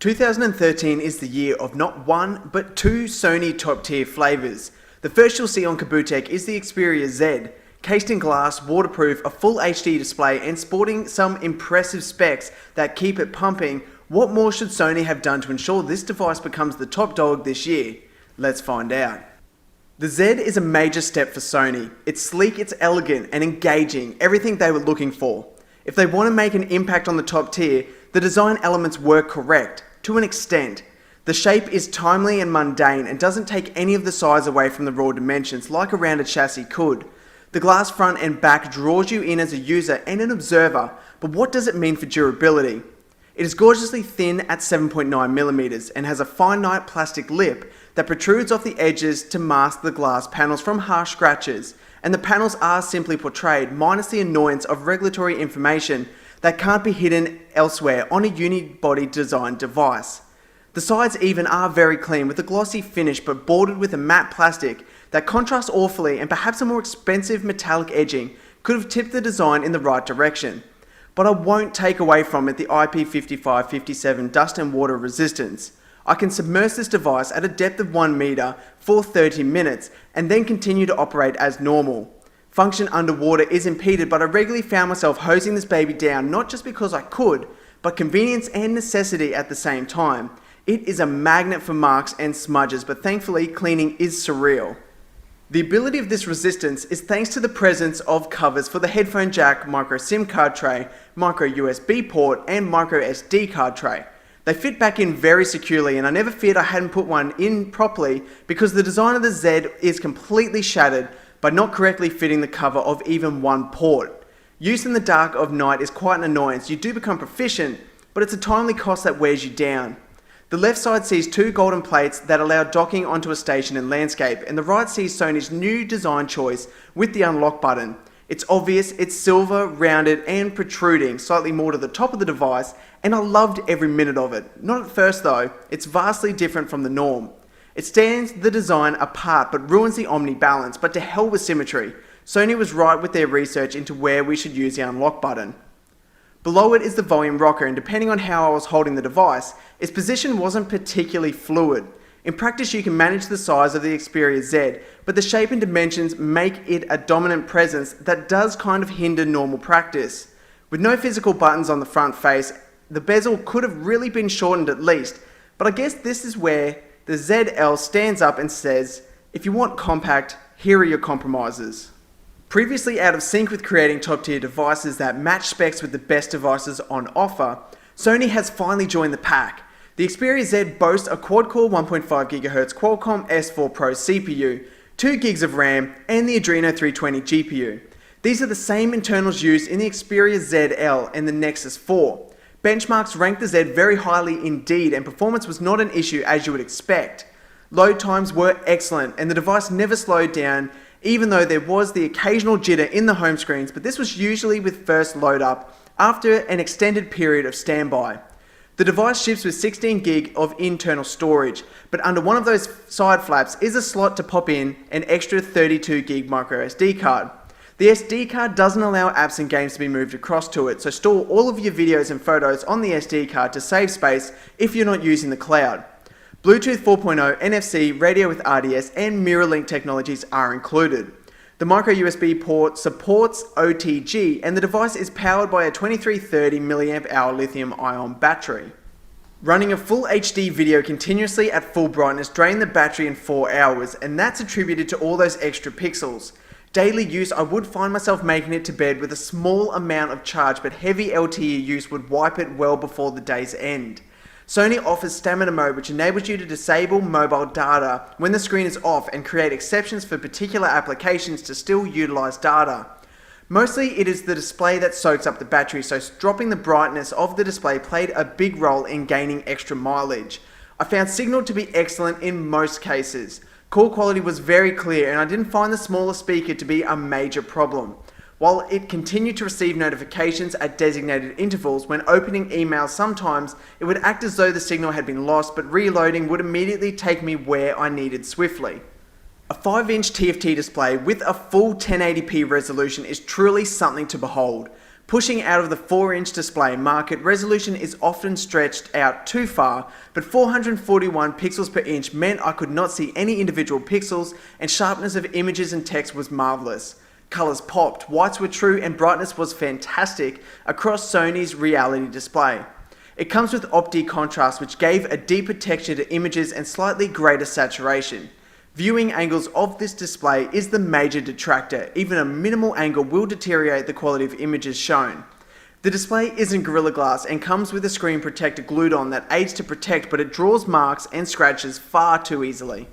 2013 is the year of not one, but two Sony top-tier flavours. The first you'll see on KABOOtech is the Xperia Z, cased in glass, waterproof, a full HD display and sporting some impressive specs that keep it pumping. What more should Sony have done to ensure this device becomes the top dog this year? Let's find out. The Z is a major step for Sony. It's sleek, it's elegant and engaging, everything they were looking for. If they want to make an impact on the top tier, the design elements were correct. To an extent. The shape is timely and mundane and doesn't take any of the size away from the raw dimensions like a rounded chassis could. The glass front and back draws you in as a user and an observer, but what does it mean for durability? It is gorgeously thin at 7.9mm and has a finite plastic lip that protrudes off the edges to mask the glass panels from harsh scratches, and the panels are simply portrayed minus the annoyance of regulatory information that can't be hidden elsewhere on a unibody designed device. The sides even are very clean with a glossy finish but bordered with a matte plastic that contrasts awfully, and perhaps a more expensive metallic edging could have tipped the design in the right direction. But I won't take away from it the IP55-57 dust and water resistance. I can submerge this device at a depth of 1 meter for 30 minutes and then continue to operate as normal. Function underwater is impeded, but I regularly found myself hosing this baby down not just because I could, but convenience and necessity at the same time. It is a magnet for marks and smudges, but thankfully cleaning is surreal. The ability of this resistance is thanks to the presence of covers for the headphone jack, micro SIM card tray, micro USB port and micro SD card tray. They fit back in very securely and I never feared I hadn't put one in properly because the design of the Z is completely shattered by not correctly fitting the cover of even one port. Use in the dark of night is quite an annoyance. You do become proficient, but it's a timely cost that wears you down. The left side sees two golden plates that allow docking onto a station and landscape, and the right sees Sony's new design choice with the unlock button. It's obvious, it's silver, rounded and protruding slightly more to the top of the device, and I loved every minute of it. Not at first though, it's vastly different from the norm. It stands the design apart but ruins the omni balance, but to hell with symmetry. Sony was right with their research into where we should use the unlock button. Below it is the volume rocker, and depending on how I was holding the device, its position wasn't particularly fluid. In practice you can manage the size of the Xperia Z, but the shape and dimensions make it a dominant presence that does kind of hinder normal practice. With no physical buttons on the front face, the bezel could have really been shortened at least, but I guess this is where the ZL stands up and says, if you want compact, here are your compromises. Previously out of sync with creating top tier devices that match specs with the best devices on offer, Sony has finally joined the pack. The Xperia Z boasts a quad-core 1.5 GHz Qualcomm S4 Pro CPU, 2 GB of RAM and the Adreno 320 GPU. These are the same internals used in the Xperia ZL and the Nexus 4. Benchmarks ranked the Z very highly indeed, and performance was not an issue as you would expect. Load times were excellent and the device never slowed down, even though there was the occasional jitter in the home screens, but this was usually with first load up after an extended period of standby. The device ships with 16 GB of internal storage, but under one of those side flaps is a slot to pop in an extra 32 GB micro SD card. The SD card doesn't allow apps and games to be moved across to it, so store all of your videos and photos on the SD card to save space if you're not using the cloud. Bluetooth 4.0, NFC, radio with RDS and mirror link technologies are included. The micro USB port supports OTG and the device is powered by a 2330 mAh lithium ion battery. Running a full HD video continuously at full brightness drained the battery in 4 hours, and that's attributed to all those extra pixels. Daily use, I would find myself making it to bed with a small amount of charge, but heavy LTE use would wipe it well before the day's end. Sony offers stamina mode, which enables you to disable mobile data when the screen is off and create exceptions for particular applications to still utilize data. Mostly it is the display that soaks up the battery, so dropping the brightness of the display played a big role in gaining extra mileage. I found signal to be excellent in most cases. Call quality was very clear and I didn't find the smaller speaker to be a major problem. While it continued to receive notifications at designated intervals, when opening emails sometimes it would act as though the signal had been lost, but reloading would immediately take me where I needed swiftly. A 5-inch TFT display with a full 1080p resolution is truly something to behold. Pushing out of the 4-inch display market, resolution is often stretched out too far, but 441 pixels per inch meant I could not see any individual pixels, and sharpness of images and text was marvelous. Colors popped, whites were true, and brightness was fantastic across Sony's reality display. It comes with opti contrast, which gave a deeper texture to images and slightly greater saturation. Viewing angles of this display is the major detractor. Even a minimal angle will deteriorate the quality of images shown. The display isn't Gorilla Glass and comes with a screen protector glued on that aids to protect, but it draws marks and scratches far too easily.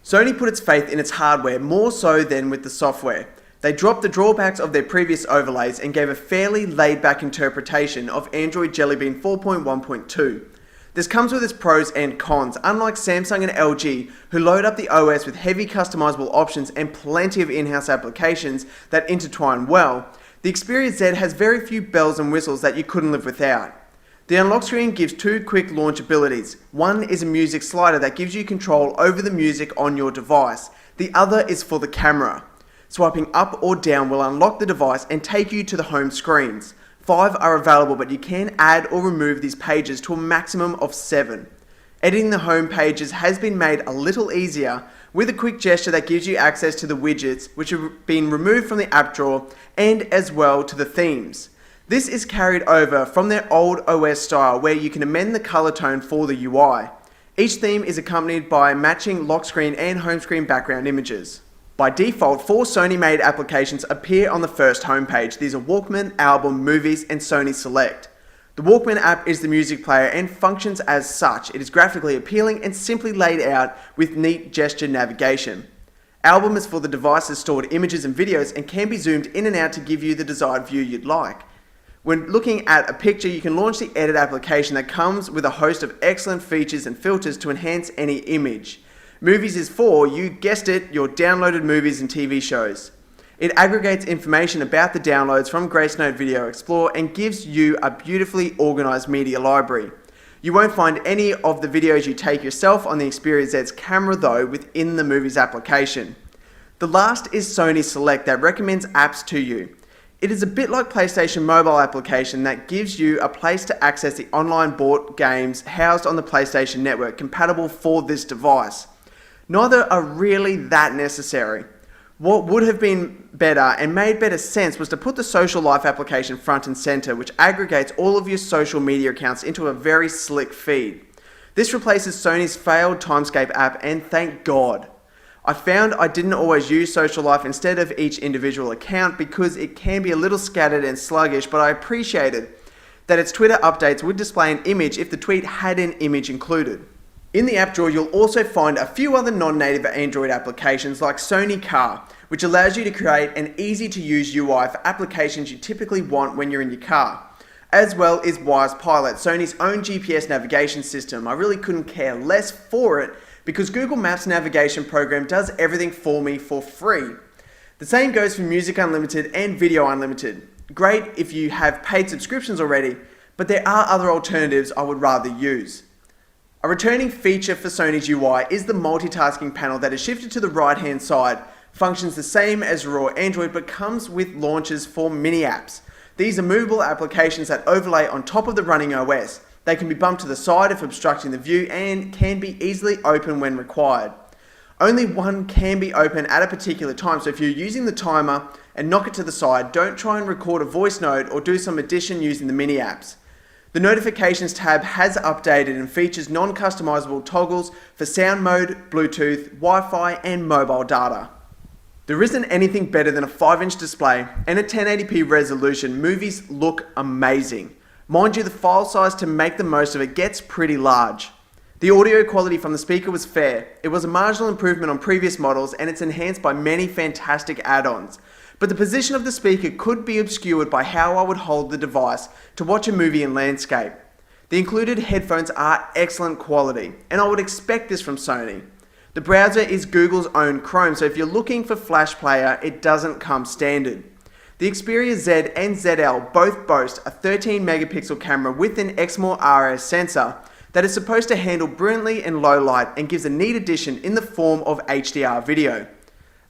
Sony put its faith in its hardware more so than with the software. They dropped the drawbacks of their previous overlays and gave a fairly laid-back interpretation of Android Jelly Bean 4.1.2. This comes with its pros and cons. Unlike Samsung and LG, who load up the OS with heavy customizable options and plenty of in-house applications that intertwine well, the Xperia Z has very few bells and whistles that you couldn't live without. The unlock screen gives 2 quick launch abilities. One is a music slider that gives you control over the music on your device. The other is for the camera. Swiping up or down will unlock the device and take you to the home screens. 5 are available, but you can add or remove these pages to a maximum of 7. Editing the home pages has been made a little easier with a quick gesture that gives you access to the widgets, which have been removed from the app drawer, and as well to the themes. This is carried over from their old OS style, where you can amend the color tone for the UI. Each theme is accompanied by matching lock screen and home screen background images. By default, 4 Sony-made applications appear on the first homepage. These are Walkman, Album, Movies, and Sony Select. The Walkman app is the music player and functions as such. It is graphically appealing and simply laid out with neat gesture navigation. Album is for the device's stored images and videos and can be zoomed in and out to give you the desired view you'd like. When looking at a picture, you can launch the Edit application that comes with a host of excellent features and filters to enhance any image. Movies is for, you guessed it, your downloaded movies and TV shows. It aggregates information about the downloads from Gracenote Video Explorer and gives you a beautifully organised media library. You won't find any of the videos you take yourself on the Xperia Z's camera though within the Movies application. The last is Sony Select that recommends apps to you. It is a bit like PlayStation mobile application that gives you a place to access the online bought games housed on the PlayStation network compatible for this device. Neither are really that necessary. What would have been better and made better sense was to put the social life application front and center, which aggregates all of your social media accounts into a very slick feed. This replaces Sony's failed Timescape app, and thank God. I found I didn't always use social life instead of each individual account because it can be a little scattered and sluggish, but I appreciated that its Twitter updates would display an image if the tweet had an image included. In the app drawer, you'll also find a few other non-native Android applications like Sony Car, which allows you to create an easy-to-use UI for applications you typically want when you're in your car, as well as Wise Pilot, Sony's own GPS navigation system. I really couldn't care less for it because Google Maps navigation program does everything for me for free. The same goes for Music Unlimited and Video Unlimited. Great if you have paid subscriptions already, but there are other alternatives I would rather use. A returning feature for Sony's UI is the multitasking panel that is shifted to the right-hand side, functions the same as raw Android but comes with launchers for mini apps. These are movable applications that overlay on top of the running OS. They can be bumped to the side if obstructing the view and can be easily opened when required. Only one can be open at a particular time, so if you're using the timer and knock it to the side, don't try and record a voice note or do some addition using the mini apps. The Notifications tab has updated and features non-customizable toggles for sound mode, Bluetooth, Wi-Fi and mobile data. There isn't anything better than a 5-inch display and a 1080p resolution. Movies look amazing. Mind you, the file size to make the most of it gets pretty large. The audio quality from the speaker was fair. It was a marginal improvement on previous models and it's enhanced by many fantastic add-ons. But the position of the speaker could be obscured by how I would hold the device to watch a movie in landscape. The included headphones are excellent quality, and I would expect this from Sony. The browser is Google's own Chrome, so if you're looking for Flash Player, it doesn't come standard. The Xperia Z and ZL both boast a 13 megapixel camera with an Exmor RS sensor that is supposed to handle brilliantly in low light and gives a neat addition in the form of HDR video.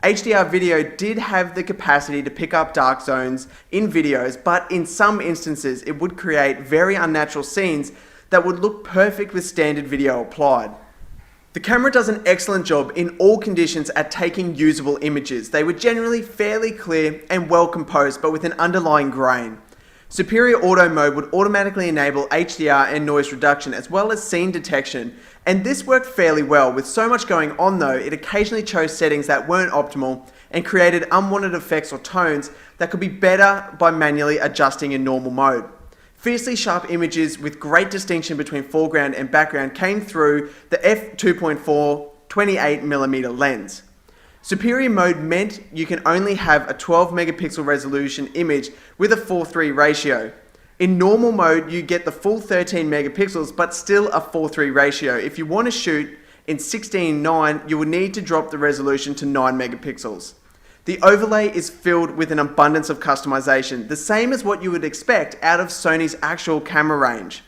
HDR video did have the capacity to pick up dark zones in videos, but in some instances it would create very unnatural scenes that would look perfect with standard video applied. The camera does an excellent job in all conditions at taking usable images. They were generally fairly clear and well composed, but with an underlying grain. Superior Auto Mode would automatically enable HDR and noise reduction as well as scene detection, and this worked fairly well. With so much going on though, it occasionally chose settings that weren't optimal and created unwanted effects or tones that could be better by manually adjusting in normal mode. Fiercely sharp images with great distinction between foreground and background came through the f2.4 28mm lens. Superior mode meant you can only have a 12 megapixel resolution image with a 4:3 ratio. In normal mode, you get the full 13 megapixels, but still a 4:3 ratio. If you want to shoot in 16:9, you will need to drop the resolution to 9 megapixels. The overlay is filled with an abundance of customization, the same as what you would expect out of Sony's actual camera range.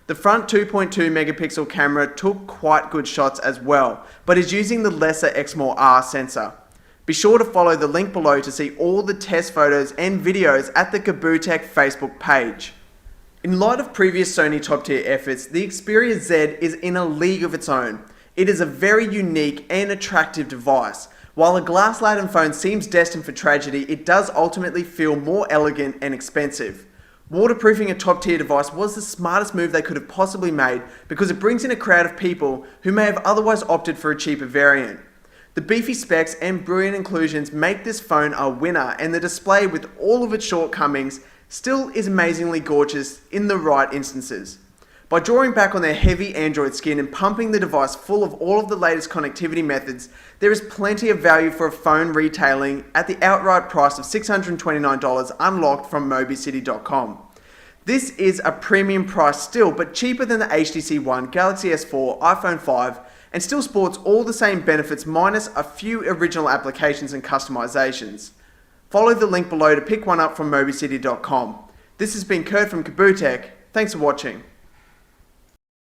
The front 2.2 megapixel camera took quite good shots as well, but is using the lesser X-R sensor. Be sure to follow the link below to see all the test photos and videos at the KABOOtech Facebook page. In light of previous Sony top tier efforts, the Xperia Z is in a league of its own. It is a very unique and attractive device. While a glass-laden phone seems destined for tragedy, it does ultimately feel more elegant and expensive. Waterproofing a top-tier device was the smartest move they could have possibly made because it brings in a crowd of people who may have otherwise opted for a cheaper variant. The beefy specs and brilliant inclusions make this phone a winner, and the display, with all of its shortcomings, still is amazingly gorgeous in the right instances. By drawing back on their heavy Android skin and pumping the device full of all of the latest connectivity methods, there is plenty of value for a phone retailing at the outright price of $629 unlocked from mobicity.com. This is a premium price still, but cheaper than the HTC One, Galaxy S4, iPhone 5, and still sports all the same benefits minus a few original applications and customizations. Follow the link below to pick one up from mobicity.com. This has been Kurt from KABOOtech. Thanks for watching.